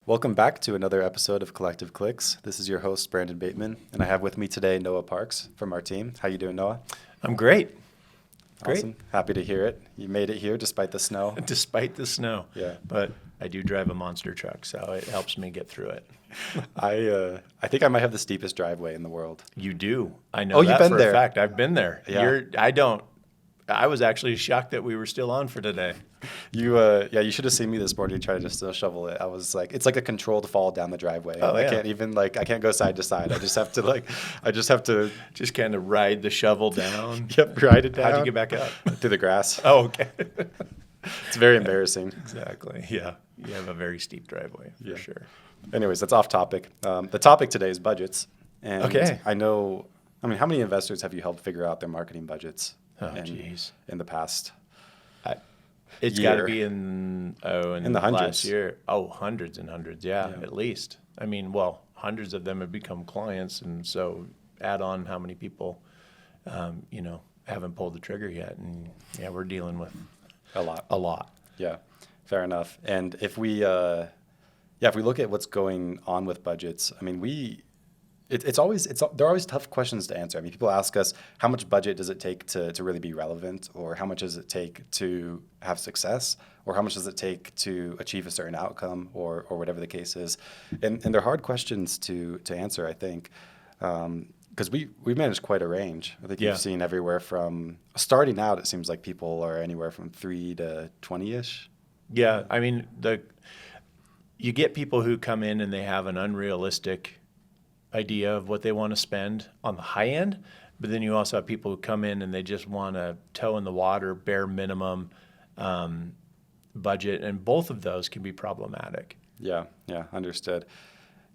Welcome back to another episode of Collective Clicks. This is your host, Brandon Bateman, and I have with me today Noah Parks from our team. How you doing, Noah? I'm great. Awesome. Happy to hear it. You made it here despite the snow. Despite the snow. Yeah. But I do drive a monster truck, so it helps me get through it. I think I might have the steepest driveway in the world. You do. I know Oh, that you've been for there. a fact. I've been there. Yeah. I don't. I was actually shocked that we were still on for today. You should have seen me this morning trying to still shovel it. I was like, it's like a controlled fall down the driveway. Oh, I yeah. can't even I can't go side to side. I just have to Just kind of ride the shovel down. yep, ride it down. How'd you get back up? Through the grass. Oh, okay. It's very embarrassing. Exactly. Yeah. You have a very steep driveway for sure. Anyways, that's off topic. The topic today is budgets. And Okay. how many investors have you helped figure out their marketing budgets in the past? It's got to be in the hundreds. last year. Oh, hundreds and hundreds. Yeah, at least. I mean, hundreds of them have become clients. And so add on how many people, haven't pulled the trigger yet. And yeah, we're dealing with A lot. a lot. Yeah, fair enough. And if we look at what's going on with budgets, I mean, they're always tough questions to answer. I mean, people ask us, how much budget does it take to really be relevant, or how much does it take to have success, or how much does it take to achieve a certain outcome, or whatever the case is. And they're hard questions to answer, I think, because we manage quite a range. I think you've seen everywhere from starting out. It seems like people are anywhere from 3 to 20-ish. Yeah, I mean, you get people who come in and they have an unrealistic idea of what they want to spend on the high end, but then you also have people who come in and they just want a toe in the water, bare minimum budget, and both of those can be problematic. Yeah, understood.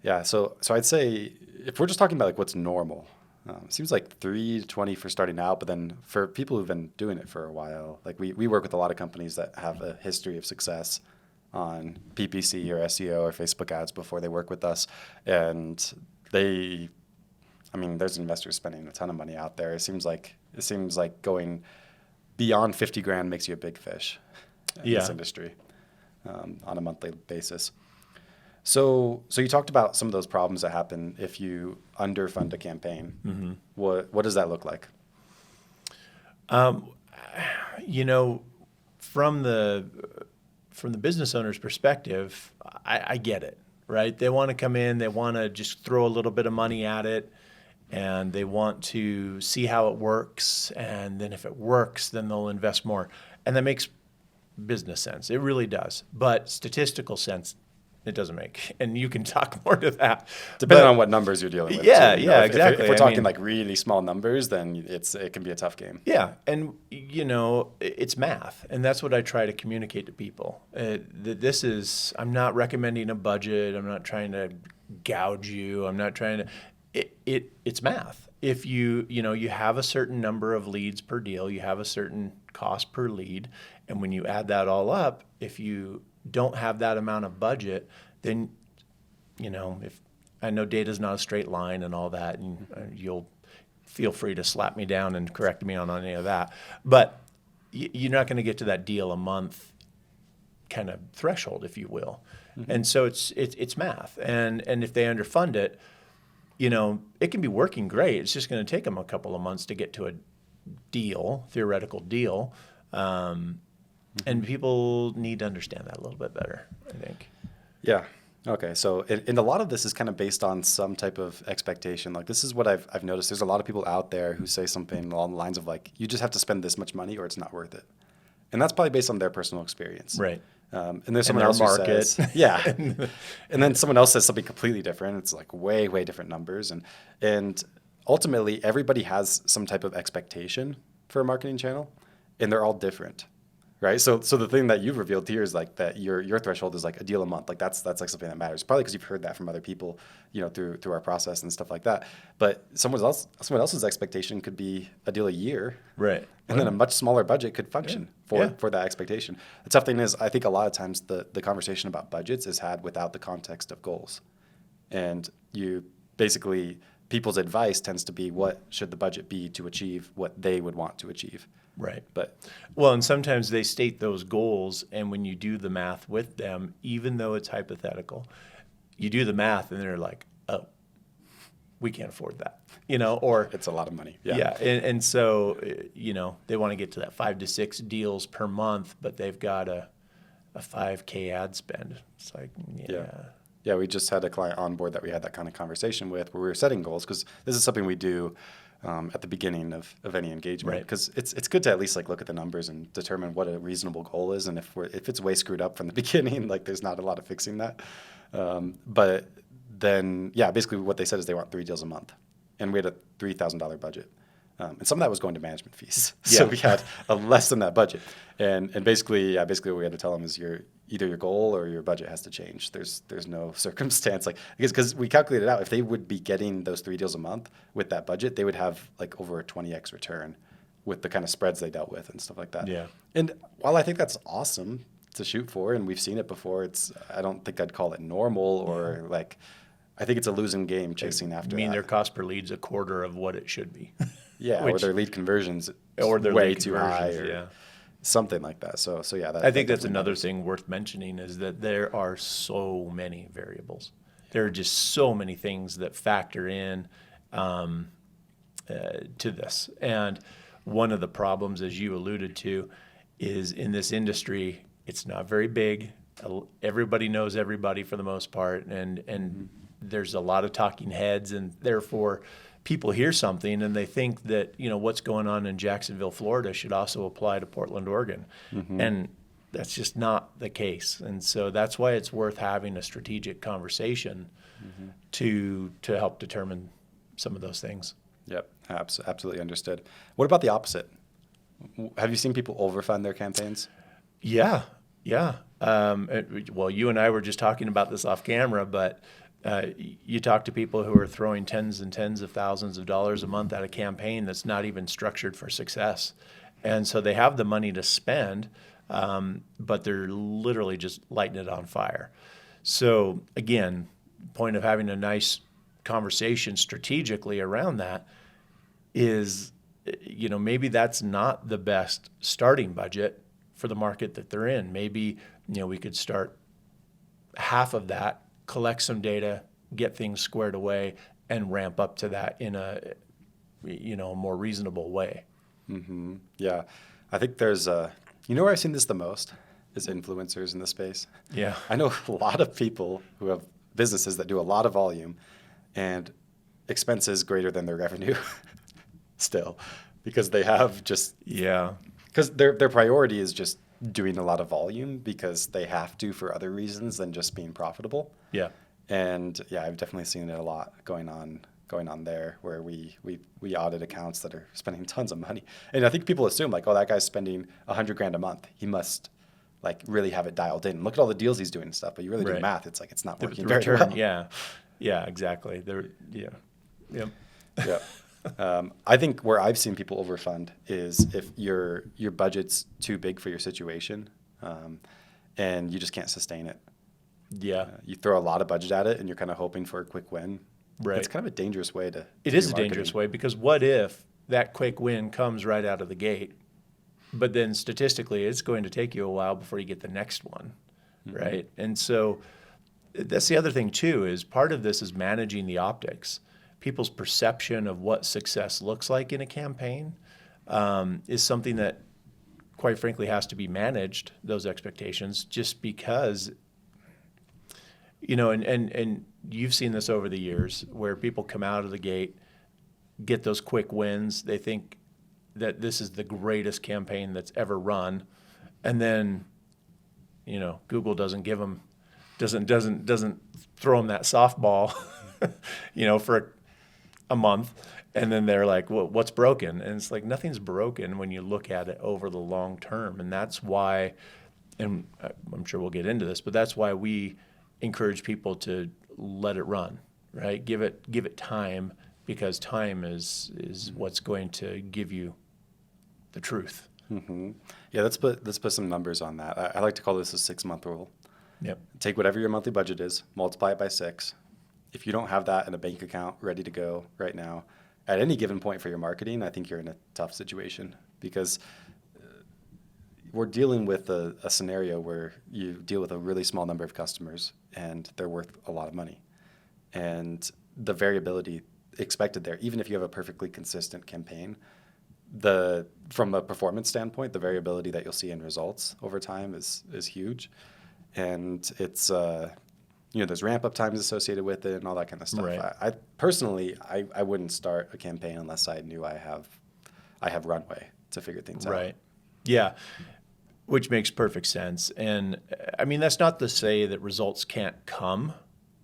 Yeah, so I'd say if we're just talking about what's normal, it seems like 3 to 20 for starting out, but then for people who've been doing it for a while, we work with a lot of companies that have a history of success on PPC or SEO or Facebook ads before they work with us, and there's investors spending a ton of money out there. It seems like going beyond 50 grand makes you a big fish in this industry on a monthly basis. So you talked about some of those problems that happen if you underfund a campaign. Mm-hmm. What does that look like? From the business owner's perspective, I get it. Right? They want to come in, they want to just throw a little bit of money at it, and they want to see how it works, and then if it works, then they'll invest more. And that makes business sense. It really does. But statistical sense, it doesn't make. And you can talk more to that. Depending on what numbers you're dealing with. Yeah, too. Exactly. If we're talking really small numbers, then it can be a tough game. Yeah, and it's math, and that's what I try to communicate to people. I'm not recommending a budget. I'm not trying to gouge you. I'm not trying to. It's math. If you have a certain number of leads per deal, you have a certain cost per lead, and when you add that all up, if you don't have that amount of budget, then if I know data's not a straight line and all that, and you'll feel free to slap me down and correct me on any of that, but you're not going to get to that deal a month kind of threshold, if you will. Mm-hmm. And so it's math, and if they underfund it, it can be working great. It's just going to take them a couple of months to get to a theoretical deal. And people need to understand that a little bit better, I think. Yeah. Okay. So, and a lot of this is kind of based on some type of expectation. This is what I've noticed. There's a lot of people out there who say something along the lines of you just have to spend this much money or it's not worth it. And that's probably based on their personal experience. Right. And there's someone else who says, yeah. And then someone else says something completely different. It's way, way different numbers. And ultimately, everybody has some type of expectation for a marketing channel, and they're all different. Right. So the thing that you've revealed here is that your threshold is a deal a month. That's something that matters. Probably because you've heard that from other people, through our process and stuff like that. But someone else's expectation could be a deal a year. Right. And then a much smaller budget could function for that expectation. The tough thing is, I think a lot of times the conversation about budgets is had without the context of goals. And people's advice tends to be, what should the budget be to achieve what they would want to achieve? Right. But and sometimes they state those goals, and when you do the math with them, even though it's hypothetical, you do the math and they're like, oh, we can't afford that, you know, or It's a lot of money. yeah. And so, you know, they want to get to that 5 to 6 deals per month, but they've got a 5K ad spend. It's like, Yeah, we just had a client on board that we had that kind of conversation with, where we were setting goals, because this is something we do at the beginning of any engagement. Right. Because it's good to at least like look at the numbers and determine what a reasonable goal is, and if it's way screwed up from the beginning, like there's not a lot of fixing that. But then, yeah, basically what they said is they want 3 deals a month, and we had a $3,000 budget. And some of that was going to management fees. So Yeah. we had a less than that budget. And basically what we had to tell them is either your goal or your budget has to change. There's no circumstance, like, because we calculated out, if they would be getting those 3 deals a month with that budget, they would have like over a 20x return with the kind of spreads they dealt with and stuff like that. Yeah. And while I think that's awesome to shoot for, and we've seen it before, I don't think I'd call it normal, or like, I think it's a losing game chasing after that. their cost per lead's a quarter of what it should be. Yeah, or their lead conversions Or their way lead too high, conversions, or yeah. something like that. So yeah, I think that's definitely another matters. thing worth mentioning, is that there are so many variables. There are just so many things that factor in to this. And one of the problems, as you alluded to, is in this industry, it's not very big. Everybody knows everybody for the most part, and there's a lot of talking heads, and therefore people hear something and they think that, you know, what's going on in Jacksonville, Florida should also apply to Portland, Oregon. And that's just not the case. And so that's why it's worth having a strategic conversation to help determine some of those things. Yep, absolutely understood. What about the opposite? Have you seen people overfund their campaigns? Yeah. Well, you and I were just talking about this off camera, but you talk to people who are throwing tens and tens of thousands of dollars a month at a campaign that's not even structured for success. And so they have the money to spend, but they're literally just lighting it on fire. So again, point of having a nice conversation strategically around that is, you know, maybe that's not the best starting budget for the market that they're in. Maybe, you know, we could start half of that, collect some data, get things squared away, and ramp up to that in a, you know, more reasonable way. Mm-hmm. Yeah, I think there's you know where I've seen this the most is influencers in this space. Yeah. I know a lot of people who have businesses that do a lot of volume and expenses greater than their revenue still, because they have just, because their priority is just doing a lot of volume because they have to for other reasons than just being profitable. Yeah. And yeah, I've definitely seen it a lot going on there, where we audit accounts that are spending tons of money. And I think people assume like, oh, that guy's spending $100,000 a month, he must like really have it dialed in. Look at all the deals he's doing and stuff. But you really do math, it's like it's not working very well. Yeah, exactly. Yep. I think where I've seen people overfund is if your budget's too big for your situation, and you just can't sustain it. Yeah. You throw a lot of budget at it and you're kind of hoping for a quick win. Right. It's kind of a dangerous way to It do is a marketing. dangerous way, because what if that quick win comes right out of the gate, but then statistically it's going to take you a while before you get the next one, right? And so that's the other thing too, is part of this is managing the optics. People's perception of what success looks like in a campaign is something that, quite frankly, has to be managed, those expectations, just because, you know, and you've seen this over the years where people come out of the gate, get those quick wins. They think that this is the greatest campaign that's ever run. And then, you know, Google doesn't give them, doesn't throw them that softball, you know, for a month. And then they're like, well, what's broken? And it's like, nothing's broken when you look at it over the long term. And that's why, and I'm sure we'll get into this, but that's why we encourage people to let it run, right? Give it time, because time is what's going to give you the truth. Mm-hmm. Yeah, let's put some numbers on that. I like to call this a 6-month rule. Yep. Take whatever your monthly budget is, multiply it by 6. If you don't have that in a bank account ready to go right now, at any given point for your marketing, I think you're in a tough situation, because we're dealing with a scenario where you deal with a really small number of customers and they're worth a lot of money. And the variability expected there, even if you have a perfectly consistent campaign, from a performance standpoint, the variability that you'll see in results over time is huge. And it's, there's ramp up times associated with it and all that kind of stuff. Right. I personally, I wouldn't start a campaign unless I knew I have runway to figure things out. Right. Yeah. Which makes perfect sense. And I mean, that's not to say that results can't come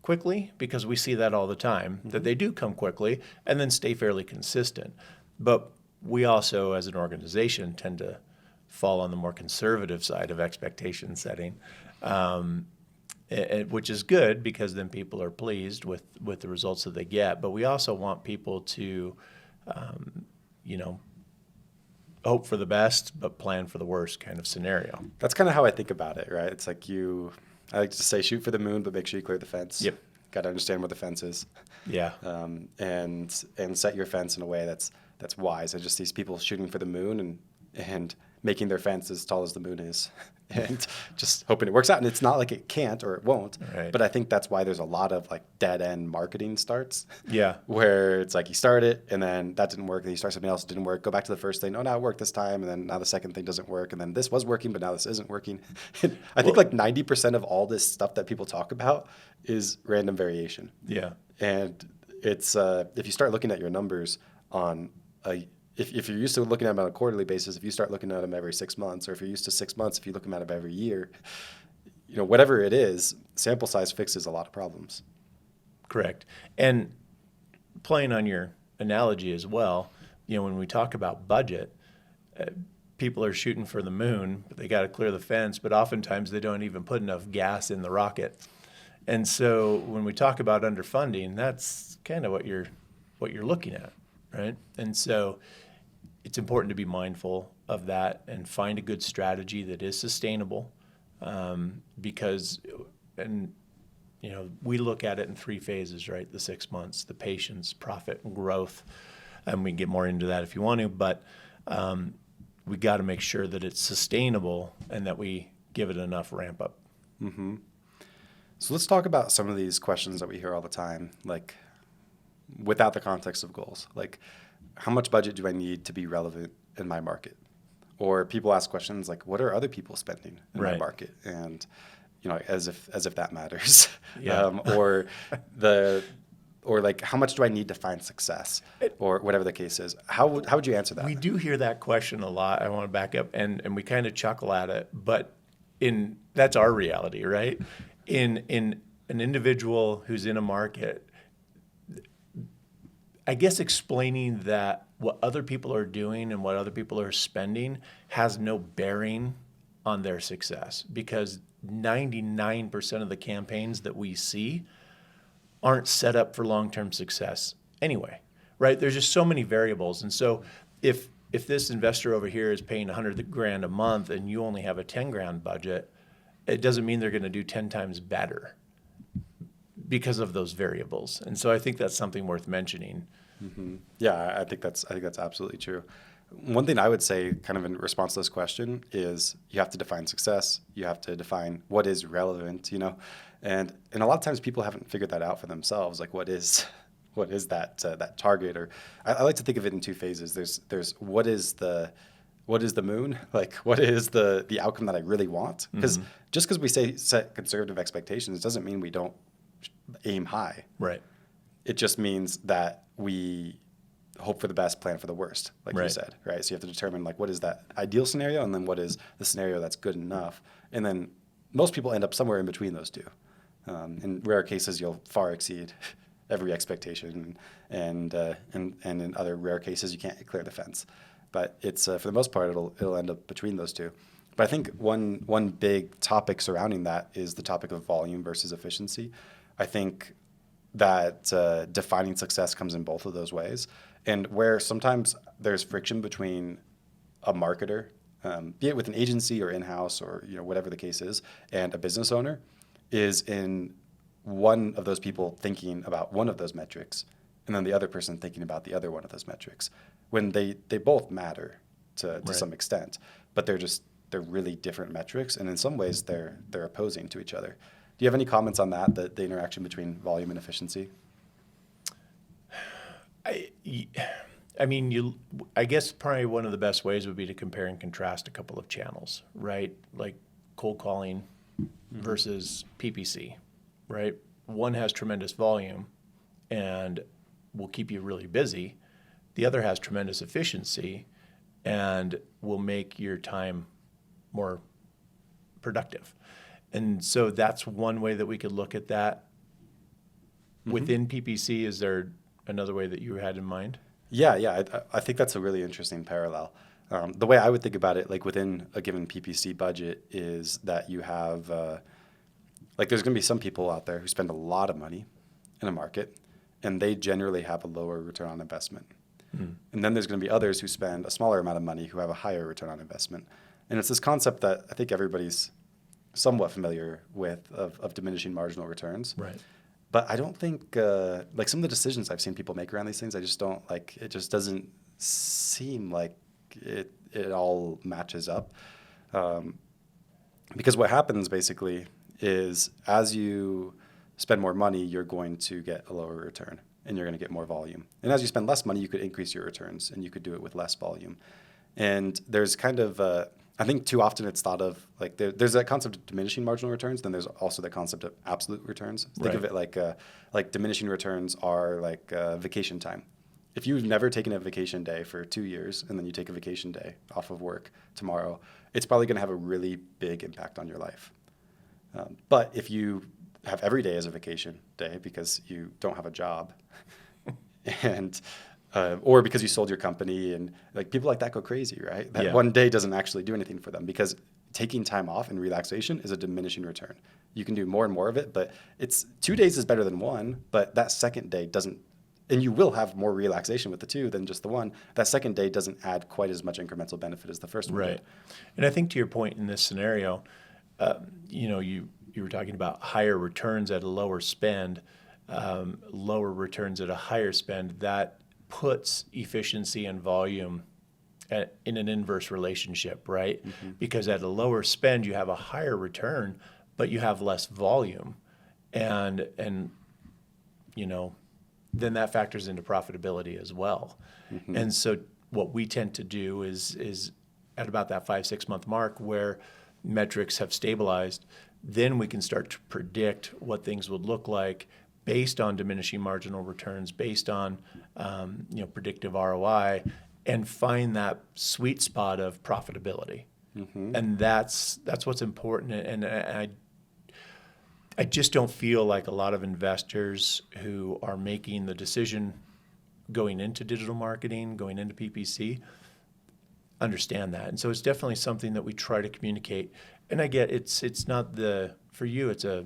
quickly, because we see that all the time, that they do come quickly and then stay fairly consistent. But we also, as an organization, tend to fall on the more conservative side of expectation setting, which is good because then people are pleased with the results that they get. But we also want people to, hope for the best, but plan for the worst kind of scenario. That's kind of how I think about it, right? It's like I like to say, shoot for the moon, but make sure you clear the fence. Yep. Got to understand where the fence is. Yeah. And set your fence in a way that's wise. I just see people shooting for the moon and making their fence as tall as the moon is, and just hoping it works out. And it's not like it can't or it won't. Right. But I think that's why there's a lot of like dead end marketing starts. Yeah. Where it's like you start it and then that didn't work, and you start something else that didn't work. Go back to the first thing. Oh, now it worked this time, and then now the second thing doesn't work, and then this was working, but now this isn't working. I think like 90% of all this stuff that people talk about is random variation. Yeah. And it's if you start looking at your numbers on if you're used to looking at them on a quarterly basis, if you start looking at them every 6 months, or if you're used to 6 months, if you look at them every year, whatever it is, sample size fixes a lot of problems. Correct. And playing on your analogy as well, when we talk about budget, people are shooting for the moon, but they got to clear the fence, but oftentimes they don't even put enough gas in the rocket. And so when we talk about underfunding, that's kind of what you're looking at, right? And so it's important to be mindful of that and find a good strategy that is sustainable, because we look at it in 3 phases, right? The 6 months, the patience, profit, and growth. And we can get more into that if you want to, but we got to make sure that it's sustainable and that we give it enough ramp up. Mm-hmm. So let's talk about some of these questions that we hear all the time, like without the context of goals. Like, how much budget do I need to be relevant in my market? Or people ask questions like, what are other people spending in my market? And as if that matters. Yeah. Or like, how much do I need to find success, or whatever the case is? How would you answer that? We do hear that question a lot. I want to back up, and we kind of chuckle at it, but that's our reality, right? In an individual who's in a market, I guess explaining that what other people are doing and what other people are spending has no bearing on their success, because 99% of the campaigns that we see aren't set up for long-term success anyway, right? There's just so many variables. And so if this investor over here is paying $100,000 a month and you only have a $10,000 budget, it doesn't mean they're going to do 10 times better because of those variables. And so I think that's something worth mentioning. Mm-hmm. Yeah, I think that's absolutely true. One thing I would say, kind of in response to this question, is you have to define success. You have to define what is relevant, and a lot of times people haven't figured that out for themselves. Like, what is that target? Or I like to think of it in 2 phases. There's what is the moon? Like, what is the outcome that I really want? Because just because we set conservative expectations doesn't mean we don't aim high. Right. It just means that we hope for the best, plan for the worst, like you Right. said, right? So you have to determine, like, what is that ideal scenario, and then what is the scenario that's good enough. And then most people end up somewhere in between those two. In rare cases, you'll far exceed every expectation, and in other rare cases, you can't clear the fence. But it's for the most part, it'll end up between those two. But I think one big topic surrounding that is the topic of volume versus efficiency. I think that defining success comes in both of those ways, and where sometimes there's friction between a marketer, be it with an agency or in-house or whatever the case is, and a business owner, is in one of those people thinking about one of those metrics, and then the other person thinking about the other one of those metrics, when they both matter to Right. some extent, but they're just they're really different metrics, and in some ways they're opposing to each other. Do you have any comments on that, the interaction between volume and efficiency? I mean, I guess probably one of the best ways would be to compare and contrast a couple of channels, right? Like cold calling versus PPC, right? One has tremendous volume and will keep you really busy. The other has tremendous efficiency and will make your time more productive. And so that's one way that we could look at that. Within PPC, is there another way that you had in mind? Yeah. I think that's a really interesting parallel. The way I would think about it, like within a given PPC budget, is that you have, like there's going to be some people out there who spend a lot of money in a market, and they generally have a lower return on investment. And then there's going to be others who spend a smaller amount of money who have a higher return on investment. And it's this concept that I think everybody's somewhat familiar with of diminishing marginal returns. Right. But I don't think, like some of the decisions I've seen people make around these things, I just don't like, it just doesn't seem like it all matches up. Because what happens basically is as you spend more money, you're going to get a lower return and you're going to get more volume. And as you spend less money, you could increase your returns and you could do it with less volume. And there's kind of, I think too often it's thought of like there's that concept of diminishing marginal returns. Then there's also the concept of absolute returns. Think of it like diminishing returns are like vacation time. If you've never taken a vacation day for 2 years and then you take a vacation day off of work tomorrow, it's probably going to have a really big impact on your life. But if you have every day as a vacation day because you don't have a job and or because you sold your company, and like people like that go crazy, right? That one day doesn't actually do anything for them because taking time off and relaxation is a diminishing return. You can do more and more of it, but it's 2 days is better than one, but that second day doesn't, and you will have more relaxation with the two than just the one. That second day doesn't add quite as much incremental benefit as the first one did. And I think to your point in this scenario, you were talking about higher returns at a lower spend, lower returns at a higher spend. That puts efficiency and volume in an inverse relationship, right? Because at a lower spend, you have a higher return, but you have less volume. And then that factors into profitability as well. And so what we tend to do is at about that 5-6 month mark where metrics have stabilized, then we can start to predict what things would look like based on diminishing marginal returns, based on predictive ROI, and find that sweet spot of profitability. And that's what's important. And I just don't feel like a lot of investors who are making the decision going into digital marketing, going into PPC, understand that. And so it's definitely something that we try to communicate. And I get it's not for you, it's a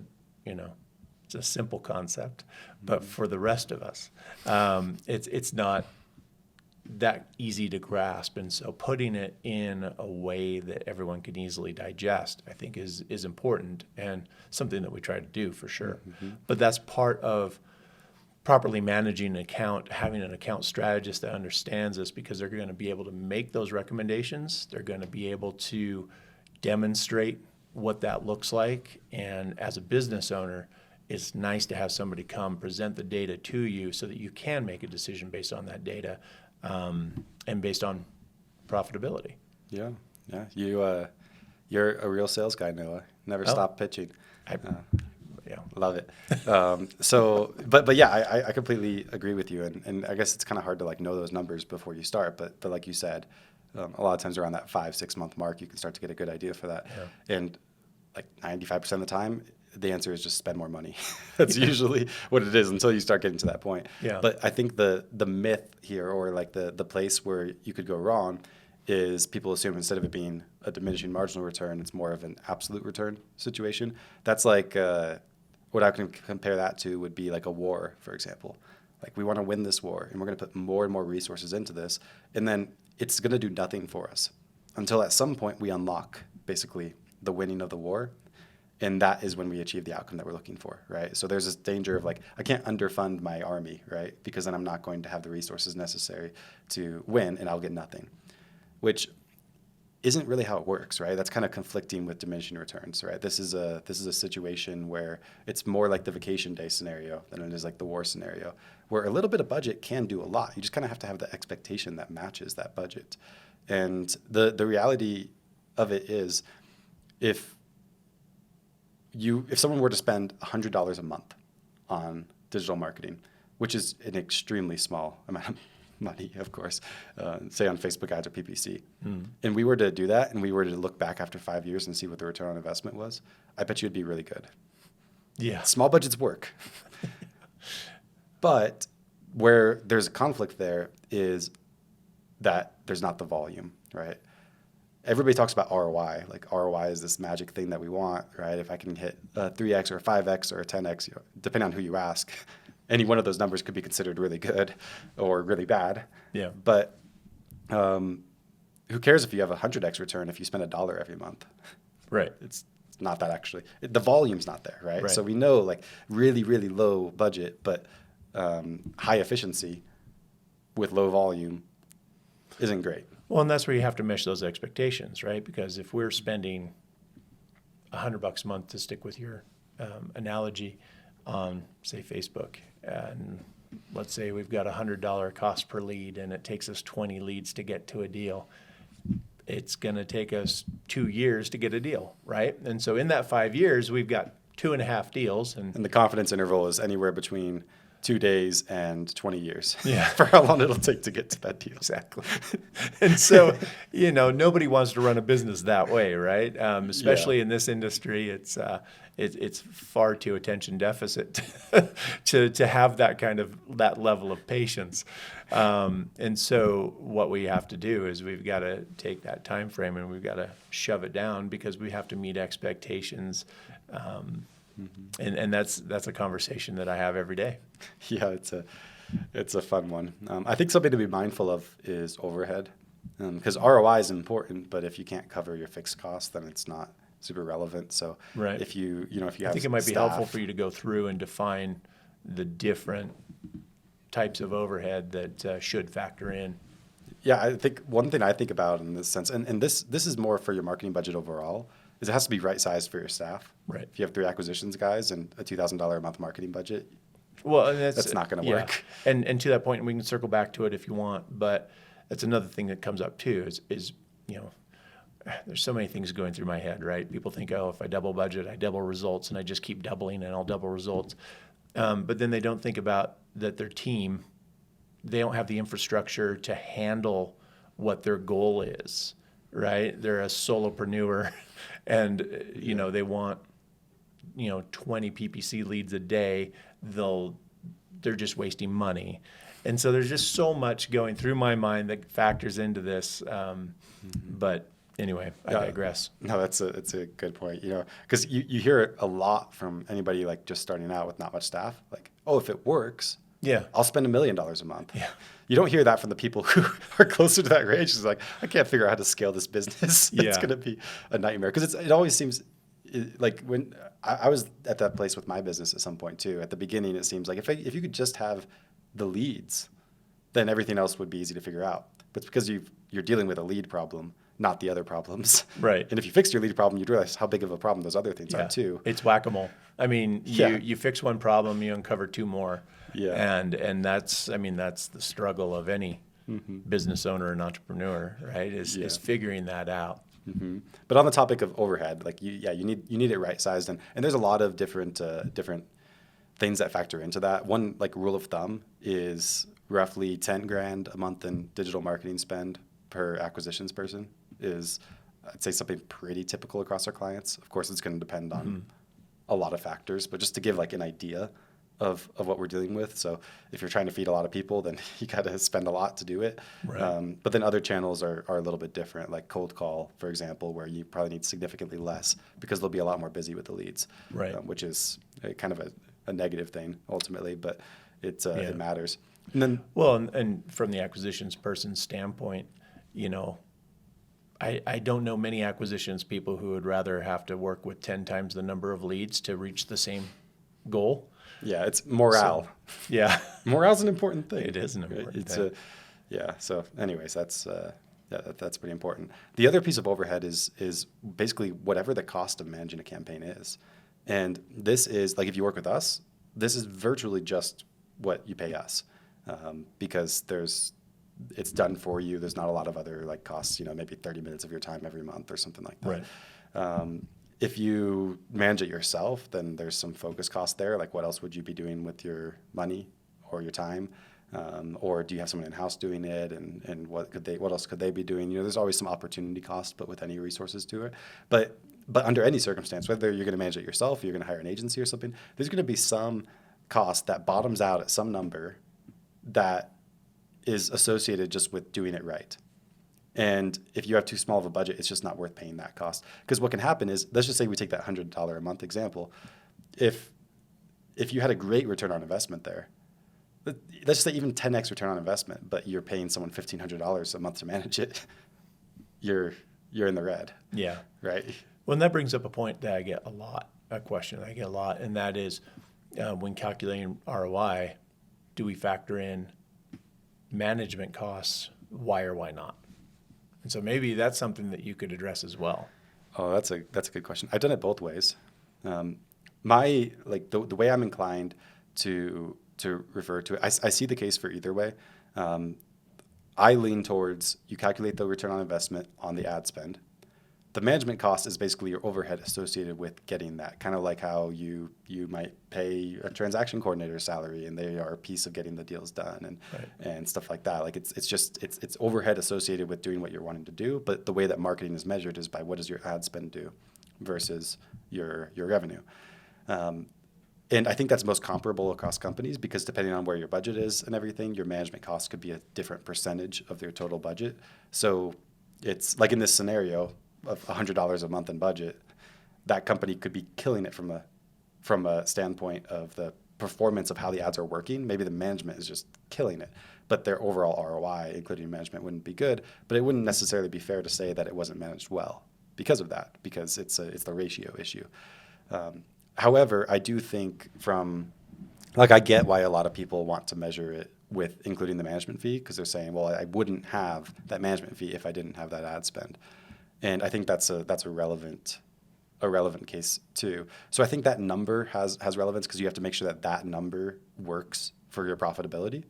simple concept, but for the rest of us, it's not that easy to grasp. And so putting it in a way that everyone can easily digest, I think is important and something that we try to do for sure. But that's part of properly managing an account, having an account strategist that understands this, because they're going to be able to make those recommendations. They're going to be able to demonstrate what that looks like. And as a business owner, it's nice to have somebody come present the data to you so that you can make a decision based on that data and based on profitability. Yeah. You're a real sales guy, Noah. Never stop pitching. Love it. But yeah, I completely agree with you. And I guess it's kind of hard to like know those numbers before you start. But like you said, a lot of times around that 5-6 month mark, you can start to get a good idea for that. And like 95% of the time, the answer is just spend more money. That's usually what it is until you start getting to that point. But I think the myth here, or like the place where you could go wrong, is people assume instead of it being a diminishing marginal return, it's more of an absolute return situation. That's like what I can compare that to would be like a war, for example. Like we want to win this war, and we're going to put more and more resources into this, and then it's going to do nothing for us until at some point we unlock basically the winning of the war. And that is when we achieve the outcome that we're looking for, right? So there's this danger of like, I can't underfund my army, right? Because then I'm not going to have the resources necessary to win, and I'll get nothing. Which isn't really how it works, right? That's kind of conflicting with diminishing returns, right? This is a situation where it's more like the vacation day scenario than it is like the war scenario, where a little bit of budget can do a lot. You just kind of have to have the expectation that matches that budget. And the reality of it is, if someone were to spend $100 a month on digital marketing, which is an extremely small amount of money, of course, say on Facebook ads or PPC, and we were to do that, and we were to look back after 5 years and see what the return on investment was, I bet you it'd be really good. Yeah. Small budgets work. But where there's a conflict there is that there's not the volume, right? Everybody talks about ROI. Like ROI is this magic thing that we want, right? If I can hit a 3x or a 5x or a 10x, depending on who you ask, any one of those numbers could be considered really good or really bad. Yeah. But who cares if you have a 100x return if you spend $1 every month? Right. It's not that actually. The volume's not there, right? Right. So we know like really, really low budget, but high efficiency with low volume isn't great. Well, and that's where you have to mesh those expectations, right? Because if we're spending $100 a month, to stick with your analogy, on say Facebook, and let's say we've got $100 cost per lead, and it takes us 20 leads to get to a deal, it's going to take us 2 years to get a deal, right? And so in that 5 years, we've got 2.5 deals, and the confidence interval is anywhere between 2 days and 20 years. Yeah. For how long it'll take to get to that deal. Exactly. And so, nobody wants to run a business that way, right? Especially in this industry, it's far too attention deficit to have that level of patience. And so what we have to do is we've got to take that time frame and we've got to shove it down, because we have to meet expectations. And that's a conversation that I have every day. Yeah, it's a fun one. I think something to be mindful of is overhead, because ROI is important, but if you can't cover your fixed costs, then it's not super relevant. So Right. if you have I think it might be staff, helpful for you to go through and define the different types of overhead that should factor in. Yeah, I think one thing I think about in this sense, and this is more for your marketing budget overall, is it has to be right-sized for your staff. Right. If you have 3 acquisitions guys and a $2,000 a month marketing budget, Well, and that's not going to work. And to that point, we can circle back to it if you want, but that's another thing that comes up too is there's so many things going through my head, right? People think, oh, if I double budget, I double results, and I just keep doubling and I'll double results. But then they don't think about that their team, they don't have the infrastructure to handle what their goal is, right? They're a solopreneur and, they want, 20 PPC leads a day. They're just wasting money. And so there's just so much going through my mind that factors into this. But anyway, I digress. No, it's a good point. Because you hear it a lot from anybody like just starting out with not much staff. Like, oh, if it works, Yeah. I'll spend $1 million a month. Yeah. You don't hear that from the people who are closer to that range. It's like, I can't figure out how to scale this business. It's Yeah. going to be a nightmare. Because it always seems like when I was at that place with my business at some point too. At the beginning, it seems like if you could just have the leads, then everything else would be easy to figure out. But it's because you're dealing with a lead problem, not the other problems. Right. And if you fixed your lead problem, you'd realize how big of a problem those other things are too. It's whack-a-mole. I mean, Yeah. you fix one problem, you uncover 2 more. Yeah. And that's the struggle of any business owner and entrepreneur, right? Is figuring that out. Mm-hmm. But on the topic of overhead, like you need it right sized, and there's a lot of different things that factor into that. One like rule of thumb is roughly $10,000 a month in digital marketing spend per acquisitions person is, I'd say, something pretty typical across our clients. Of course, it's going to depend on a lot of factors, but just to give like an idea of what we're dealing with. So if you're trying to feed a lot of people, then you got to spend a lot to do it. Right. But then other channels are a little bit different, like cold call, for example, where you probably need significantly less because they'll be a lot more busy with the leads, Right. Which is kind of a negative thing ultimately, but it matters. And then, Well, and from the acquisitions person's standpoint, I don't know many acquisitions people who would rather have to work with 10 times the number of leads to reach the same goal. yeah, it's morale. Yeah. Morale's an important thing. It is an important It's thing. So anyways, that's Yeah, that's pretty important. The other piece of overhead is basically whatever the cost of managing a campaign is. And this is like if you work with us, this is virtually just what you pay us, because it's done for you. There's not a lot of other like costs, maybe 30 minutes of your time every month or something like that. Right. If you manage it yourself, then there's some focus cost there. Like what else would you be doing with your money or your time? Or do you have someone in-house doing it, and what else could they be doing? There's always some opportunity cost, but with any resources to it. But under any circumstance, whether you're going to manage it yourself, or you're going to hire an agency or something, there's going to be some cost that bottoms out at some number that is associated just with doing it right. And if you have too small of a budget, it's just not worth paying that cost. Because what can happen is, let's just say we take that $100 a month example. If you had a great return on investment there, let's just say even 10x return on investment, but you're paying someone $1,500 a month to manage it, you're in the red. Yeah. Right. Well, and that brings up a point that I get a question I get a lot, and that is when calculating ROI, do we factor in management costs? Why or why not? And so maybe that's something that you could address as well. Oh, that's a good question. I've done it both ways. The way I'm inclined to refer to it, I see the case for either way. I lean towards you calculate the return on investment on the ad spend. The management cost is basically your overhead associated with getting that, kind of like how you might pay a transaction coordinator's salary, and they are a piece of getting the deals done and stuff like that. Like it's overhead associated with doing what you're wanting to do, but the way that marketing is measured is by what does your ad spend do versus your revenue. And I think that's most comparable across companies, because depending on where your budget is and everything, your management costs could be a different percentage of your total budget. So it's like in this scenario of $100 a month in budget, that company could be killing it from a standpoint of the performance of how the ads are working. Maybe the management is just killing it, but their overall ROI, including management, wouldn't be good. But it wouldn't necessarily be fair to say that it wasn't managed well because of that, because it's the ratio issue. However, I do think I get why a lot of people want to measure it with including the management fee, because they're saying, well, I wouldn't have that management fee if I didn't have that ad spend. And I think that's a relevant case too. So I think that number has relevance, because you have to make sure that number works for your profitability.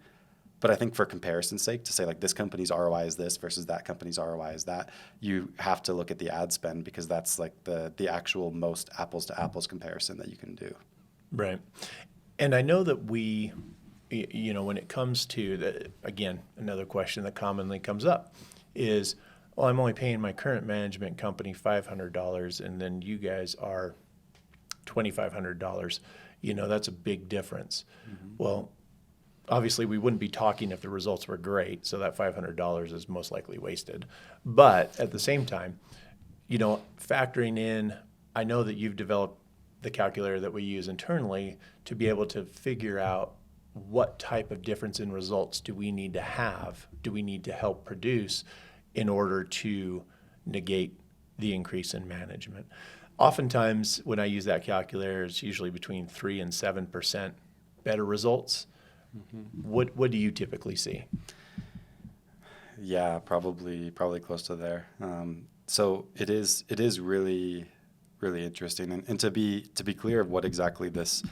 But I think for comparison's sake, to say like this company's ROI is this versus that company's ROI is that, you have to look at the ad spend, because that's like the actual most apples to apples comparison that you can do. Right. And I know that when it comes to again, another question that commonly comes up is, well, I'm only paying my current management company $500, and then you guys are $2,500. That's a big difference. Mm-hmm. Well, obviously we wouldn't be talking if the results were great, so that $500 is most likely wasted. But at the same time, factoring in, I know that you've developed the calculator that we use internally to be able to figure out what type of difference in results do we need to help produce in order to negate the increase in management. Oftentimes, when I use that calculator, it's usually between 3 and 7% better results. Mm-hmm. What do you typically see? Yeah, probably close to there. So it is really, really interesting. And to be clear of what exactly this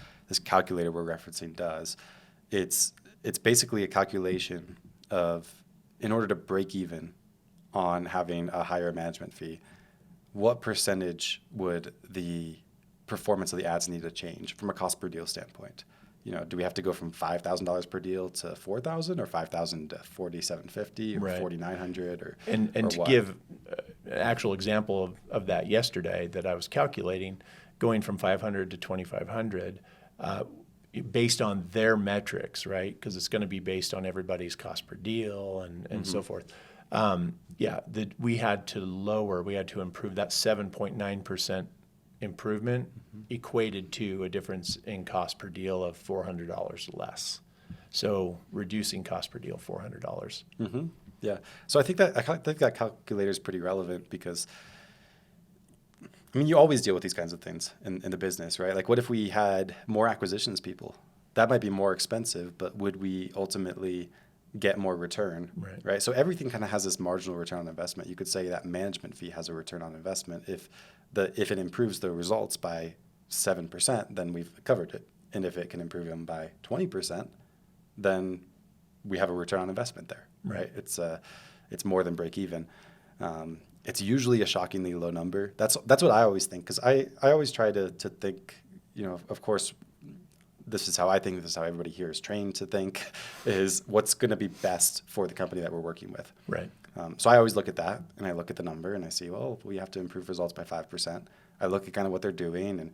calculator we're referencing does, it's basically a calculation of, in order to break even on having a higher management fee, what percentage would the performance of the ads need to change from a cost per deal standpoint? Do we have to go from $5,000 per deal to $4,000, or $5,000 to $4,750, or right. $4,900, or and or to what? give an actual example of that yesterday that I was calculating, going from 500 to 2,500, based on their metrics, right? Because it's going to be based on everybody's cost per deal and mm-hmm. so forth. We had to improve that 7.9% improvement mm-hmm. equated to a difference in cost per deal of $400 less. So reducing cost per deal $400. Mm-hmm. Yeah. So I think that calculator is pretty relevant, because you always deal with these kinds of things in the business, right? Like, what if we had more acquisitions people? That might be more expensive, but would we ultimately get more return, right? So everything kind of has this marginal return on investment. You could say that management fee has a return on investment. If it improves the results by 7%, then we've covered it. And if it can improve them by 20%, then we have a return on investment there, right? It's more than break even. It's usually a shockingly low number. That's what I always think, because I always try to think, of course, this is how I think, this is how everybody here is trained to think, is what's going to be best for the company that we're working with. Right. So I always look at that, and I look at the number, and I see, well, we have to improve results by 5%. I look at kind of what they're doing, and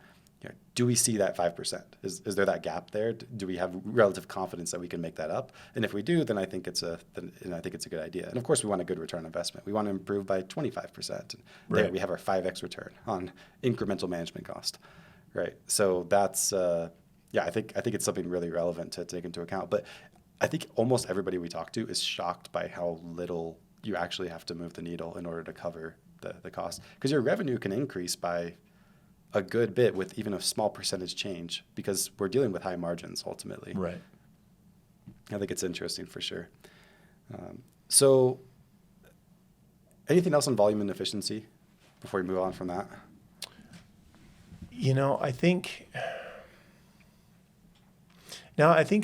do we see that 5%? Is there that gap there? Do we have relative confidence that we can make that up? And if we do, then I think it's a good idea. And of course, we want a good return on investment. We want to improve by 25%. And there we have our 5x return on incremental management cost, right? So that's I think it's something really relevant to take into account. But I think almost everybody we talk to is shocked by how little you actually have to move the needle in order to cover the cost, because your revenue can increase by a good bit with even a small percentage change, because we're dealing with high margins ultimately. Right. I think it's interesting for sure. So anything else on volume and efficiency before we move on from that? I think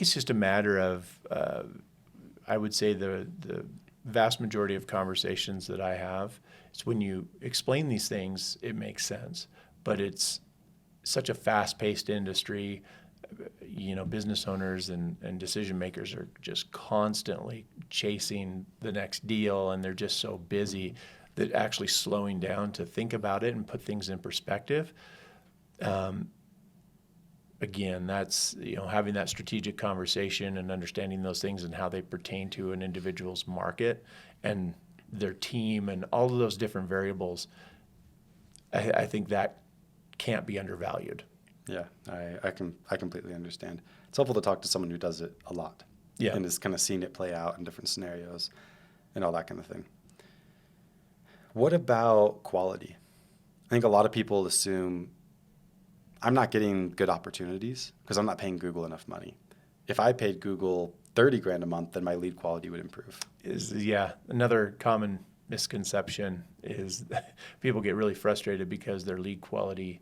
it's just a matter of, I would say the vast majority of conversations that I have, it's when you explain these things, it makes sense. But it's such a fast-paced industry. Business owners and decision makers are just constantly chasing the next deal, and they're just so busy that actually slowing down to think about it and put things in perspective. Again, that's having that strategic conversation and understanding those things and how they pertain to an individual's market and their team and all of those different variables. I think that can't be undervalued. Yeah, I completely understand. It's helpful to talk to someone who does it a lot, and has kind of seen it play out in different scenarios and all that kind of thing. What about quality? I think a lot of people assume I'm not getting good opportunities because I'm not paying Google enough money. If I paid Google $30,000 a month, then my lead quality would improve. Another common misconception is that people get really frustrated because their lead quality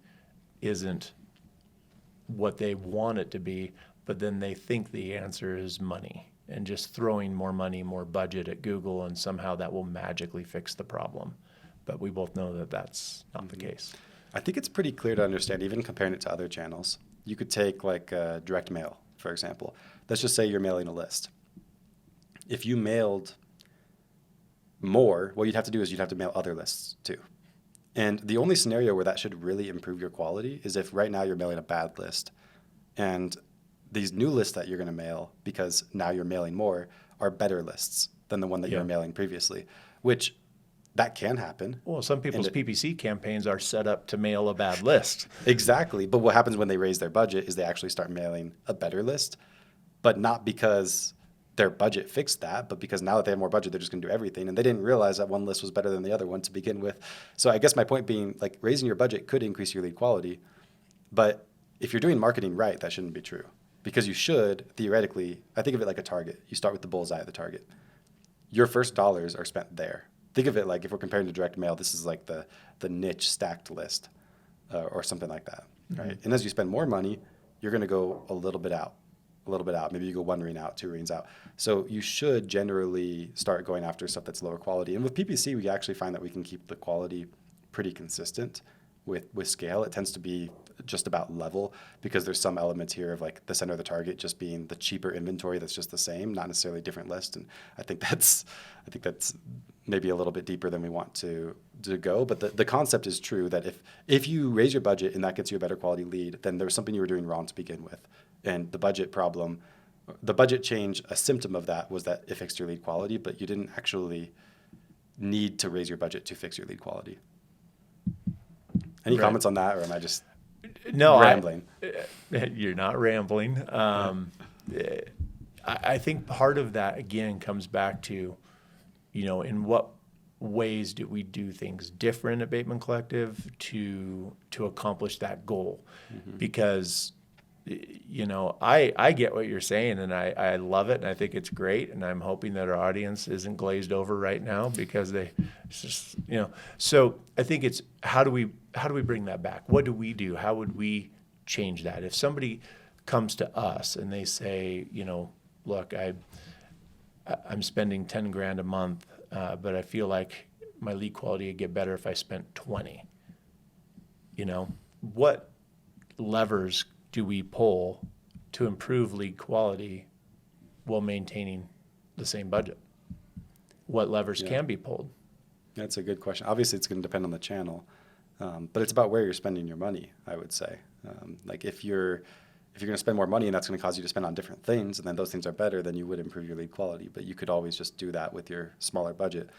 isn't what they want it to be, but then they think the answer is money and just throwing more money, more budget at Google, and somehow that will magically fix the problem. But we both know that that's not the case. I think it's pretty clear to understand, even comparing it to other channels. You could take like direct mail, for example. Let's just say you're mailing a list. If you mailed more, what you'd have to do is you'd have to mail other lists too. And the only scenario where that should really improve your quality is if right now you're mailing a bad list, and these new lists that you're going to mail, because now you're mailing more, are better lists than the one that you were mailing previously, which that can happen. Well, some people's PPC campaigns are set up to mail a bad list. Exactly. But what happens when they raise their budget is they actually start mailing a better list, but not because their budget fixed that, but because now that they have more budget, they're just going to do everything. And they didn't realize that one list was better than the other one to begin with. So I guess my point being, like, raising your budget could increase your lead quality. But if you're doing marketing right, that shouldn't be true. Because you should, theoretically, I think of it like a target. You start with the bullseye of the target. Your first dollars are spent there. Think of it like, if we're comparing to direct mail, this is like the niche stacked list or something like that, right? And as you spend more money, you're going to go a little bit out. Maybe you go one ring out, two rings out. So you should generally start going after stuff that's lower quality. And with PPC, we actually find that we can keep the quality pretty consistent with scale. It tends to be just about level, because there's some elements here of like the center of the target just being the cheaper inventory that's just the same, not necessarily a different list. And I think that's maybe a little bit deeper than we want to go. But the concept is true, that if you raise your budget and that gets you a better quality lead, then there was something you were doing wrong to begin with. And the budget change, a symptom of that was that it fixed your lead quality, but you didn't actually need to raise your budget to fix your lead quality. Any comments on that, or am I just rambling? You're not rambling. I think part of that, again, comes back to, in what ways do we do things different at Bateman Collective to accomplish that goal? Because I get what you're saying, and I love it, and I think it's great, and I'm hoping that our audience isn't glazed over right now because it's just, so I think it's how do we bring that back? What do we do? How would we change that? If somebody comes to us and they say, look, I'm spending 10 grand a month, but I feel like my lead quality would get better if I spent 20. What levers do we pull to improve lead quality while maintaining the same budget? What levers can be pulled? That's a good question. Obviously, it's going to depend on the channel, but it's about where you're spending your money, I would say. Like if you're going to spend more money and that's going to cause you to spend on different things, and then those things are better, then you would improve your lead quality. But you could always just do that with your smaller budget,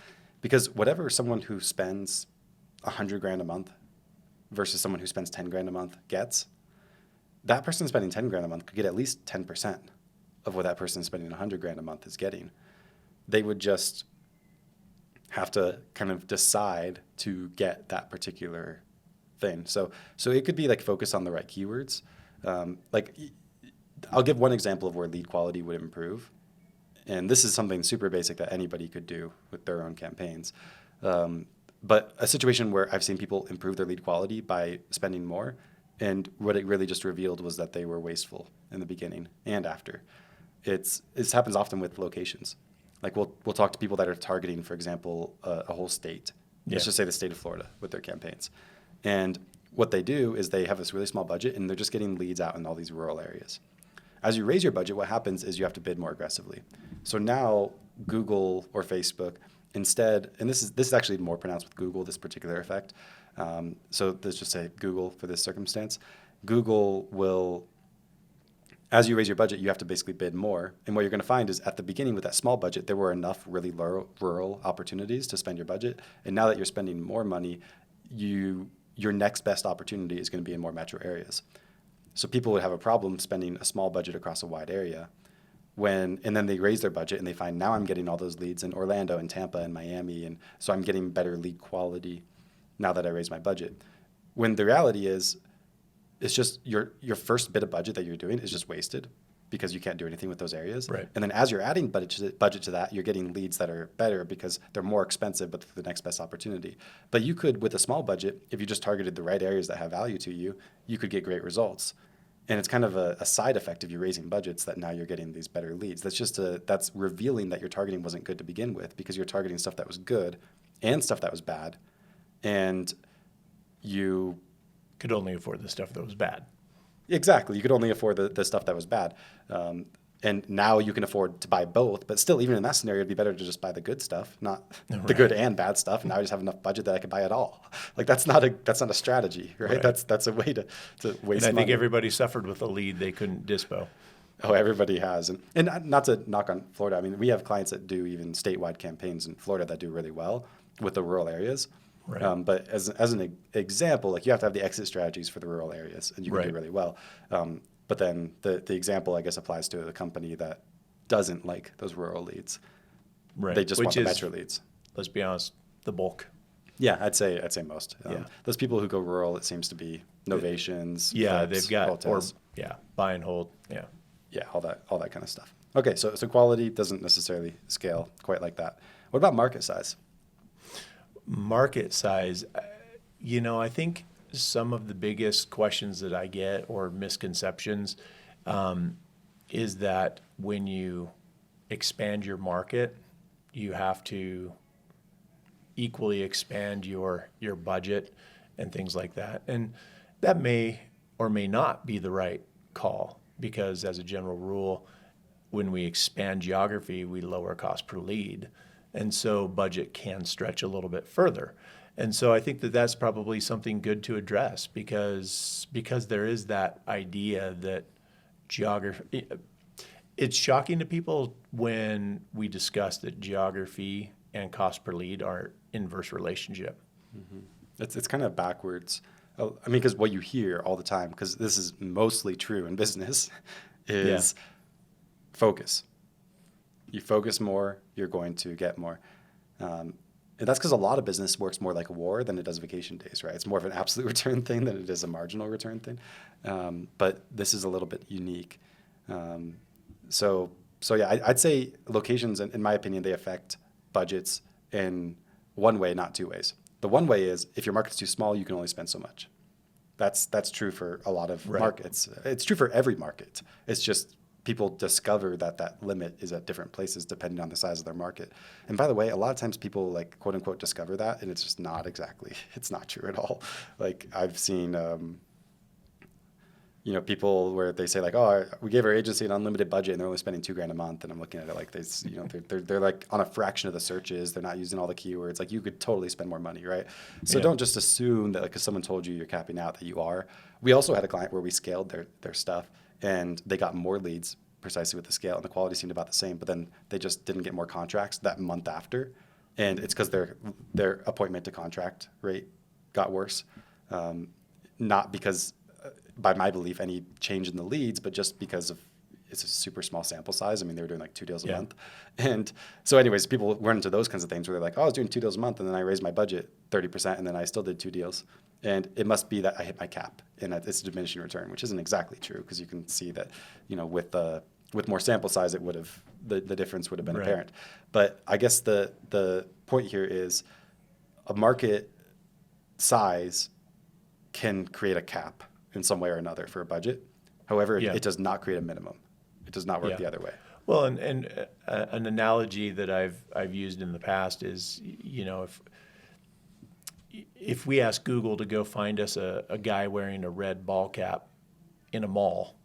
because whatever someone who spends 100 grand a month versus someone who spends 10 grand a month gets, that person spending 10 grand a month could get at least 10% of what that person spending 100 grand a month is getting. They would just have to kind of decide to get that particular thing. So it could be like focus on the right keywords. Like I'll give one example of where lead quality would improve. And this is something super basic that anybody could do with their own campaigns. But a situation where I've seen people improve their lead quality by spending more, and what it really just revealed was that they were wasteful in the beginning and after. It happens often with locations. Like we'll talk to people that are targeting, for example, a whole state. Let's just say the state of Florida with their campaigns. And what they do is they have this really small budget and they're just getting leads out in all these rural areas. As you raise your budget, what happens is you have to bid more aggressively. So now Google or Facebook instead, and this is actually more pronounced with Google, this particular effect. So let's just say Google for this circumstance. Google will, as you raise your budget, you have to basically bid more. And what you're going to find is at the beginning with that small budget, there were enough really rural opportunities to spend your budget. And now that you're spending more money, your next best opportunity is going to be in more metro areas. So people would have a problem spending a small budget across a wide area and then they raise their budget and they find now I'm getting all those leads in Orlando and Tampa and Miami. And so I'm getting better lead quality now that I raised my budget. When the reality is, it's just your first bit of budget that you're doing is just wasted because you can't do anything with those areas. Right. And then as you're adding budget to that, you're getting leads that are better because they're more expensive, but the next best opportunity. But you could, with a small budget, if you just targeted the right areas that have value to you, you could get great results. And it's kind of a side effect of you raising budgets that now you're getting these better leads. That's revealing that your targeting wasn't good to begin with because you're targeting stuff that was good and stuff that was bad. And you could only afford the stuff that was bad. Exactly. You could only afford the stuff that was bad. And now you can afford to buy both. But still, even in that scenario, it'd be better to just buy the good stuff, not the good and bad stuff. And now I just have enough budget that I could buy it all. Like that's not a strategy, right? That's a way to waste money. And I think everybody suffered with a lead they couldn't dispo. Oh, everybody has. And not to knock on Florida. I mean, we have clients that do even statewide campaigns in Florida that do really well with the rural areas. Right. But as an example, like you have to have the exit strategies for the rural areas, and you can do really well. But then the example, I guess, applies to a company that doesn't like those rural leads. Right. They just want the metro leads. Let's be honest, the bulk. Yeah, I'd say most. Those people who go rural, it seems to be novations. Yeah, clubs, they've got hotels. buy and hold. Yeah. Yeah, all that kind of stuff. Okay, so quality doesn't necessarily scale quite like that. What about market size? Market size, I think some of the biggest questions that I get or misconceptions is that when you expand your market, you have to equally expand your budget and things like that. And that may or may not be the right call because as a general rule, when we expand geography, we lower cost per lead. And so budget can stretch a little bit further. And so I think that that's probably something good to address because there is that idea that geography, it's shocking to people when we discuss that geography and cost per lead are inverse relationship. Mm-hmm. It's kind of backwards. I mean, because what you hear all the time, because this is mostly true in business, is focus. You focus more, you're going to get more. And And that's because a lot of business works more like a war than it does vacation days, right? It's more of an absolute return thing than it is a marginal return thing. But this is a little bit unique. Um, so yeah, I'd say locations, in my opinion, they affect budgets in one way, not two ways. The one way is if your market's too small, you can only spend so much. That's true for a lot of Right. markets. It's true for every market. It's just people discover that limit is at different places depending on the size of their market. And by the way, a lot of times people like quote unquote discover that, and it's just not exactly. It's not true at all. Like I've seen. People where they say like, oh, we gave our agency an unlimited budget and they're only spending $2,000 a month. And I'm looking at it like this, they're like on a fraction of the searches. They're not using all the keywords. Like you could totally spend more money, right? So Yeah. don't just assume that like, because someone told you you're capping out that you are. We also had a client where we scaled their stuff and they got more leads precisely with the scale and the quality seemed about the same, but then they just didn't get more contracts that month after. And it's because their appointment to contract rate got worse. Not because by my belief, any change in the leads, but just because of it's a super small sample size. I mean, they were doing like 2 deals a month. And so anyways, people run into those kinds of things where they're like, oh, I was doing 2 deals a month and then I raised my budget 30% and then I still did 2 deals. And it must be that I hit my cap and that it's a diminishing return, which isn't exactly true because you can see that, with more sample size, it would have, the difference would have been Right. apparent. But I guess the point here is a market size can create a cap in some way or another for a budget. However, Yeah. it does not create a minimum. It does not work Yeah. the other way. Well, and an analogy that I've used in the past is, if we ask Google to go find us a guy wearing a red ball cap in a mall,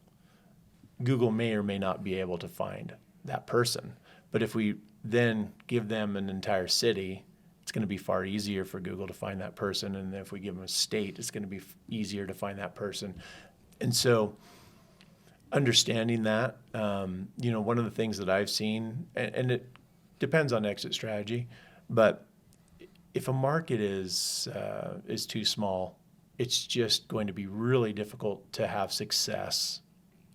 Google may or may not be able to find that person. But if we then give them an entire city, it's going to be far easier for Google to find that person. And if we give them a state, it's going to be easier to find that person. And so understanding that, one of the things that I've seen, and it depends on exit strategy, but if a market is too small, it's just going to be really difficult to have success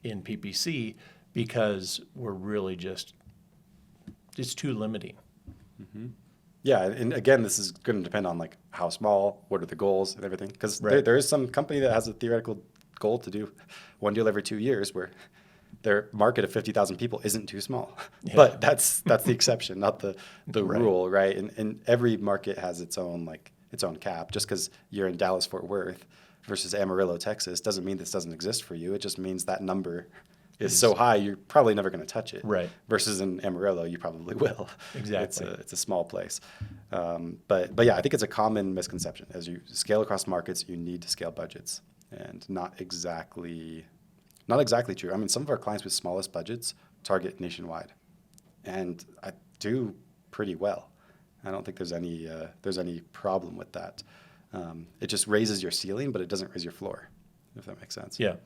in PPC because we're really it's too limiting. Mm-hmm. Yeah, and again, this is going to depend on like how small, what are the goals, and everything. Because Right. there is some company that has a theoretical goal to do 1 deal every 2 years, where their market of 50,000 people isn't too small. Yeah. But that's the exception, not the Right. rule, right? And every market has its own cap. Just because you're in Dallas Fort Worth versus Amarillo, Texas, doesn't mean this doesn't exist for you. It just means that number is so high, you're probably never going to touch it. Right. Versus in Amarillo, you probably will. Exactly. It's a small place. But yeah, I think it's a common misconception. As you scale across markets, you need to scale budgets, and not exactly true. I mean, some of our clients with smallest budgets target nationwide, and I do pretty well. I don't think there's any problem with that. It just raises your ceiling, but it doesn't raise your floor, if that makes sense. Yeah.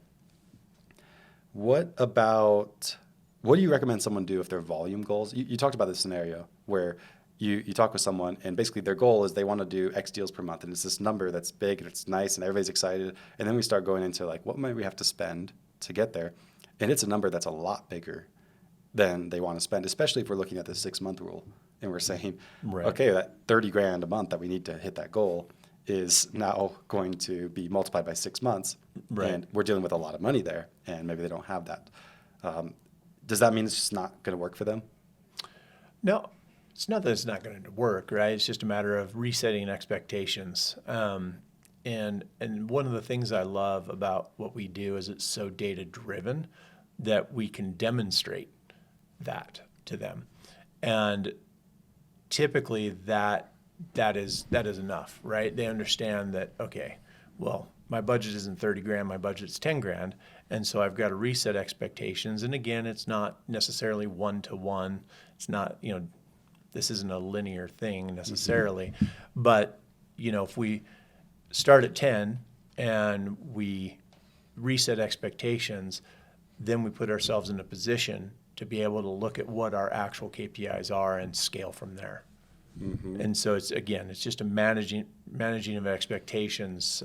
What do you recommend someone do if their volume goals? You talked about this scenario where you talk with someone and basically their goal is they want to do X deals per month, and it's this number that's big and it's nice and everybody's excited. And then we start going into like, what might we have to spend to get there? And it's a number that's a lot bigger than they want to spend, especially if we're looking at the 6-month rule and we're saying, Right. okay, that 30 grand a month that we need to hit that goal is now going to be multiplied by 6 months. Right. And we're dealing with a lot of money there, and maybe they don't have that. Does that mean it's just not going to work for them? No, it's not that it's not going to work, right? It's just a matter of resetting expectations. And one of the things I love about what we do is it's so data driven that we can demonstrate that to them. And typically that is enough, right? They understand that, okay, well, my budget isn't 30 grand, my budget's 10 grand. And so I've got to reset expectations. And again, it's not necessarily 1-to-1. It's not, this isn't a linear thing necessarily. Mm-hmm. But, if we start at 10 and we reset expectations, then we put ourselves in a position to be able to look at what our actual KPIs are and scale from there. Mm-hmm. And so it's just a managing of expectations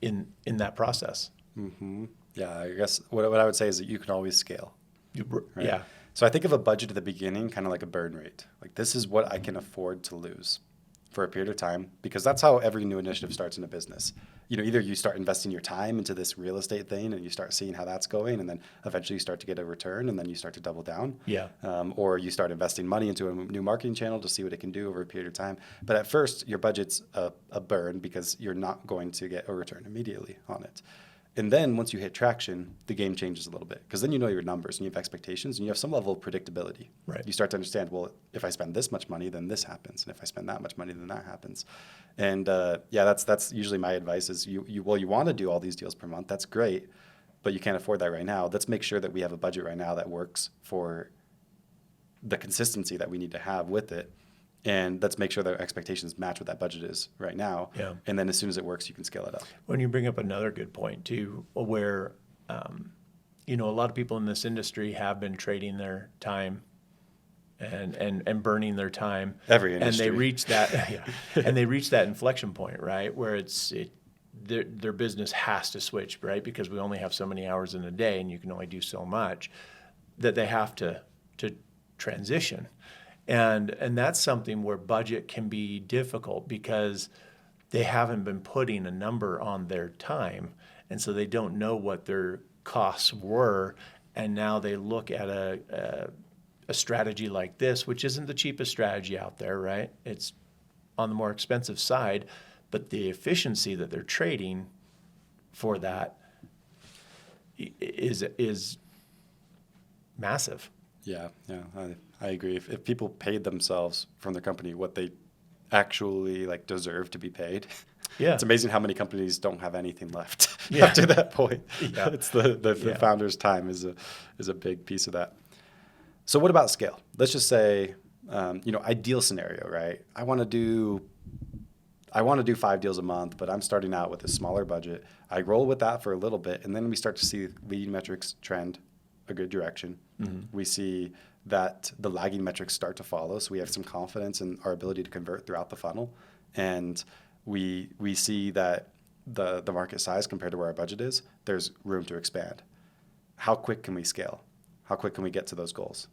in that process. Mm-hmm. Yeah, I guess what I would say is that you can always scale. Right? Yeah. So I think of a budget at the beginning, kind of like a burn rate. Like this is what I can afford to lose for a period of time, because that's how every new initiative starts in a business. Either you start investing your time into this real estate thing and you start seeing how that's going, and then eventually you start to get a return, and then you start to double down. Yeah. Or you start investing money into a new marketing channel to see what it can do over a period of time. But at first, your budget's a burn because you're not going to get a return immediately on it. And then once you hit traction, the game changes a little bit, because then you know your numbers and you have expectations and you have some level of predictability. Right. You start to understand, well, if I spend this much money, then this happens. And if I spend that much money, then that happens. And that's usually my advice is you want to do all these deals per month. That's great, but you can't afford that right now. Let's make sure that we have a budget right now that works for the consistency that we need to have with it. And let's make sure that our expectations match what that budget is right now. Yeah. And then as soon as it works, you can scale it up. When you bring up another good point too, where, a lot of people in this industry have been trading their time and burning their time. Every industry. And they reach that, and they reach that inflection point, right? Where their business has to switch, right? Because we only have so many hours in a day and you can only do so much, that they have to transition. And that's something where budget can be difficult, because they haven't been putting a number on their time. And so they don't know what their costs were. And now they look at a strategy like this, which isn't the cheapest strategy out there, right? It's on the more expensive side, but the efficiency that they're trading for that is massive. Yeah, I agree. If people paid themselves from their company what they actually deserve to be paid, yeah, it's amazing how many companies don't have anything left Yeah. after that point. Yeah. It's the founder's time is a big piece of that. So what about scale? Let's just say, ideal scenario, right? I want to do 5 deals a month, but I'm starting out with a smaller budget. I roll with that for a little bit, and then we start to see lead metrics trend a good direction. Mm-hmm. We see that the lagging metrics start to follow, so we have some confidence in our ability to convert throughout the funnel, and we see that the market size compared to where our budget is, there's room to expand. How quick can we scale? How quick can we get to those goals?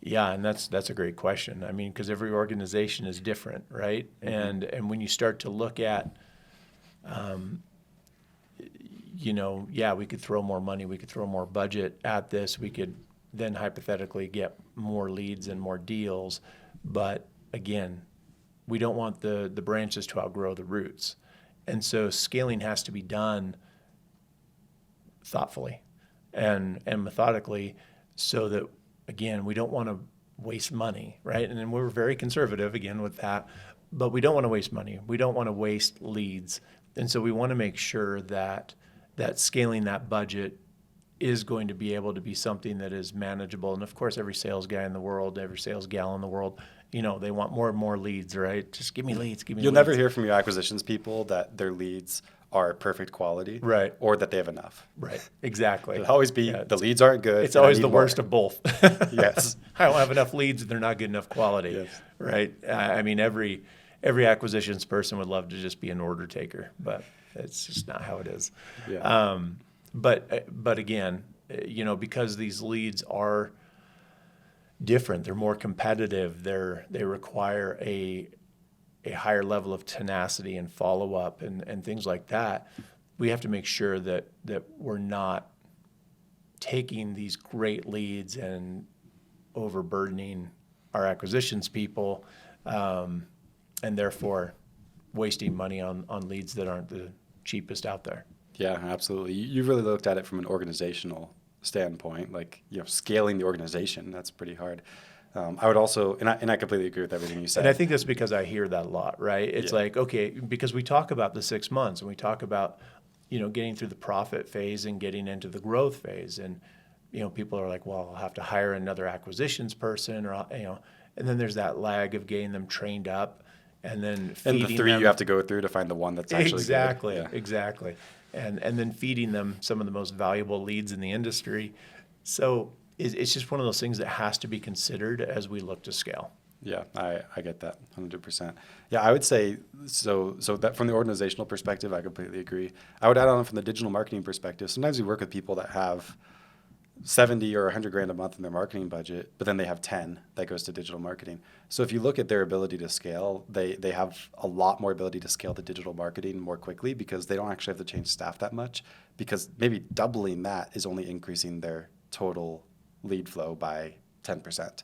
Yeah, and that's a great question. I mean, because every organization is different, right? Mm-hmm. And when you start to look at, we could throw more money, we could throw more budget at this, we could then hypothetically get more leads and more deals. But again, we don't want the branches to outgrow the roots. And so scaling has to be done thoughtfully and methodically, so that, again, we don't want to waste money, right? And then we're very conservative, again, with that, but we don't want to waste money. We don't want to waste leads. And so we want to make sure that scaling that budget is going to be able to be something that is manageable. And of course, every sales guy in the world, every sales gal in the world, they want more and more leads, right? Just give me leads, give me You'll leads. never hear from your acquisitions people that their leads are perfect quality, right? Or that they have enough. Right, exactly. It'll always be the leads aren't good. It's always the worst of both. Yes. I don't have enough leads, they're not good enough quality, yes. Right? I mean, every acquisitions person would love to just be an order taker, but it's just not how it is. Yeah. But again, because these leads are different, they're more competitive, they require a higher level of tenacity and follow-up and things like that. We have to make sure that we're not taking these great leads and overburdening our acquisitions people, and therefore wasting money on leads that aren't the cheapest out there. Yeah, absolutely. You've really looked at it from an organizational standpoint, scaling the organization. That's pretty hard. I would also, and I completely agree with everything you said. And I think that's because I hear that a lot, right? It's okay, because we talk about the 6 months and we talk about, getting through the profit phase and getting into the growth phase. And, people are like, well, I'll have to hire another acquisitions person and then there's that lag of getting them trained up and then feeding and the 3 them. You have to go through to find the one that's actually exactly, good. Yeah. Exactly. And then feeding them some of the most valuable leads in the industry. So it's just one of those things that has to be considered as we look to scale. Yeah, I get that 100%. Yeah, I would say so that from the organizational perspective, I completely agree. I would add on from the digital marketing perspective. Sometimes we work with people that have 70 or 100 grand a month in their marketing budget, but then they have 10 that goes to digital marketing. So if you look at their ability to scale, they have a lot more ability to scale the digital marketing more quickly because they don't actually have to change staff that much, because maybe doubling that is only increasing their total lead flow by 10%.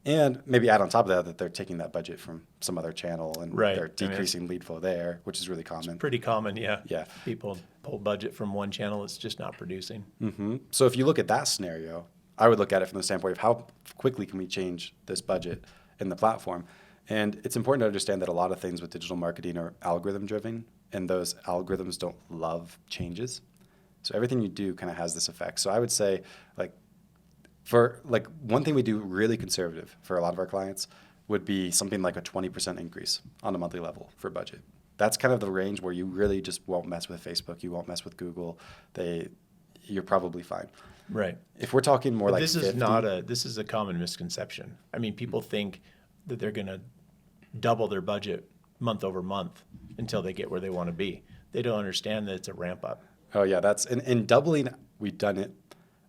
And maybe add on top of that they're taking that budget from some other channel and Right. they're decreasing lead flow there, which is really common. Pretty common, yeah. Yeah. People pull budget from one channel that's just not producing. Mm-hmm. So if you look at that scenario, I would look at it from the standpoint of how quickly can we change this budget in the platform. And it's important to understand that a lot of things with digital marketing are algorithm driven, and those algorithms don't love changes. So everything you do kind of has this effect. So I would say, for one thing we do really conservative for a lot of our clients would be something like a 20% increase on a monthly level for budget. That's kind of the range where you really just won't mess with Facebook, you won't mess with Google. You're probably fine. Right. If we're talking more like this 50, this is a common misconception. I mean, people think that they're going to double their budget month over month until they get where they want to be. They don't understand that it's a ramp up. Oh yeah, that's in doubling. We've done it,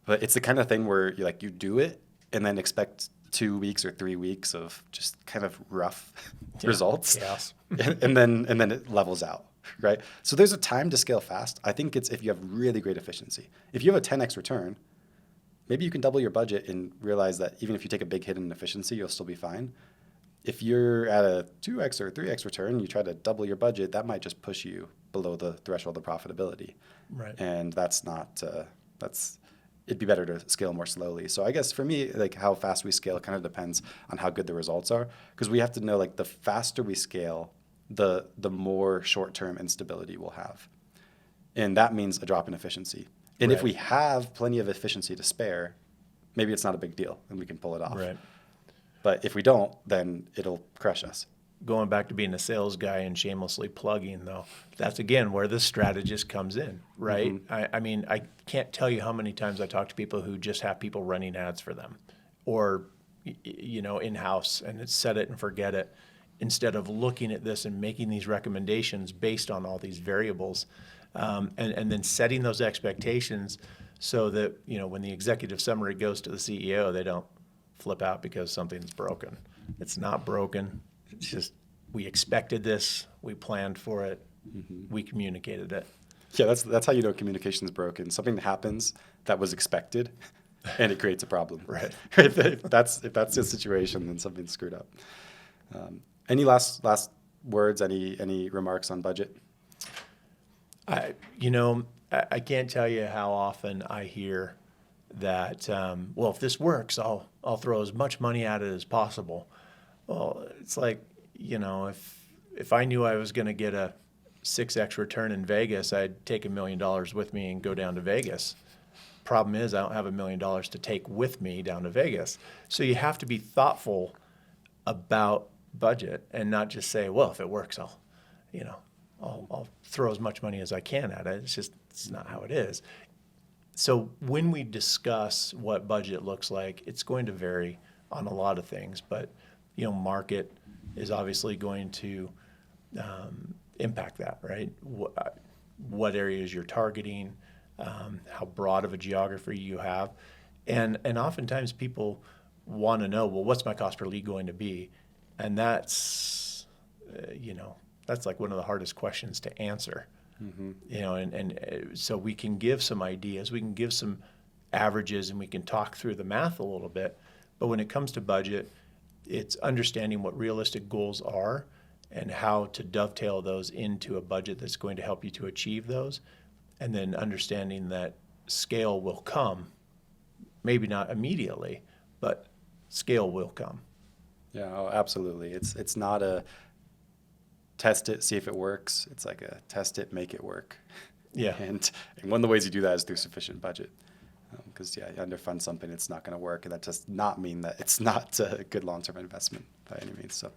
but it's the kind of thing where you do it and then expect 2 weeks or 3 weeks of just kind of rough results, Chaos. and then it levels out, right? So there's a time to scale fast. I think it's if you have really great efficiency. If you have a 10x return, maybe you can double your budget and realize that even if you take a big hit in efficiency, you'll still be fine. If you're at a 2x or 3x return, you try to double your budget, that might just push you below the threshold of profitability. Right. And that's not, it'd be better to scale more slowly. So I guess for me, how fast we scale kind of depends on how good the results are, because we have to know the faster we scale, the more short-term instability we'll have. And that means a drop in efficiency. And if Right. we have plenty of efficiency to spare, maybe it's not a big deal and we can pull it off. Right. But if we don't, then it'll crush us. Going back to being a sales guy and shamelessly plugging, though, that's again where the strategist comes in, right? Mm-hmm. I mean, I can't tell you how many times I talk to people who just have people running ads for them, or in-house, and it's set it and forget it, instead of looking at this and making these recommendations based on all these variables, and then setting those expectations so that when the executive summary goes to the CEO, they don't flip out because something's broken. It's not broken. It's just we expected this, we planned for it, we communicated it. Yeah, that's how you know communication's broken. Something happens that was expected, and it creates a problem. Right. if that's the situation, then something's screwed up. Any last words? Any remarks on budget? I can't tell you how often I hear that, if this works, I'll throw as much money at it as possible. Well, it's like, if I knew I was going to get a 6x return in Vegas, I'd take $1 million with me and go down to Vegas. Problem is, I don't have $1 million to take with me down to Vegas. So you have to be thoughtful about budget and not just say, well, if it works, I'll throw as much money as I can at it. It's not how it is. So when we discuss what budget looks like, it's going to vary on a lot of things, but market is obviously going to impact that, right? What areas you're targeting, how broad of a geography you have, and oftentimes people want to know, well, what's my cost per lead going to be? And that's that's like one of the hardest questions to answer. And so we can give some ideas, we can give some averages, and we can talk through the math a little bit. But when it comes to budget, it's understanding what realistic goals are and how to dovetail those into a budget that's going to help you to achieve those. And then understanding that scale will come, maybe not immediately, but scale will come. Yeah, oh, absolutely. It's not a test it, see if it works. It's like a test it, make it work. Yeah. And one of the ways you do that is through sufficient budget. Because you underfund something, it's not going to work, and that does not mean that it's not a good long-term investment by any means. So,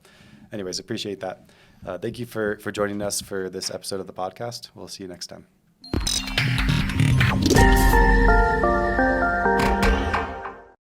anyways, appreciate that. Thank you for joining us for this episode of the podcast. We'll see you next time.